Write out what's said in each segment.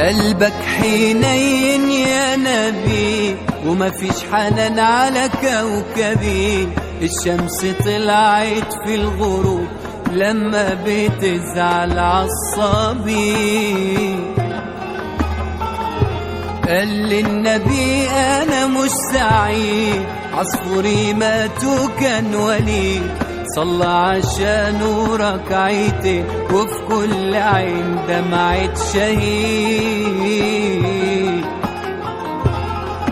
قلبك حنين يا نبي وما فيش حنان على كوكبي. الشمس طلعت في الغروب لما بتزعل عالصبي. قال للنبي انا مش سعيد، عصفوري مات وكان وليد. صلى عشانه ركعتين وفي كل عين دمعة شهيد.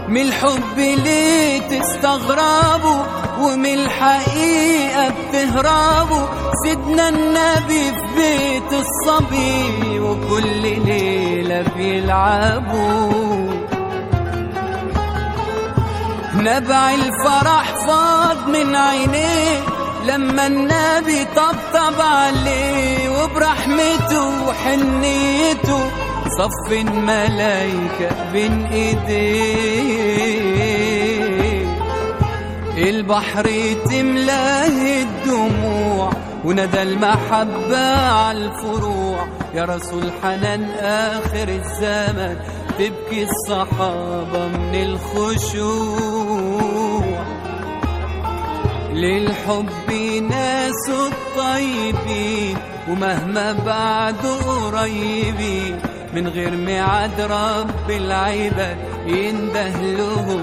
من الحب ليه تستغربوا ومن الحقيقة بتهربوا؟ سيدنا النبي في بيت الصبي وكل ليلة بيلعبوا. نبع الفرح فاض من عينيه لما النبي طبطب عليه، وبرحمته وحنيته صف الملايكة بين ايديه. البحر تملاه الدموع وندى المحبة عالفروع. يا رسول حنان آخر الزمن تبكي الصحابة من الخشوع. للحب ناس الطيبين ومهما بعدوا قريبين، من غير ميعاد رب العباد ينده لهم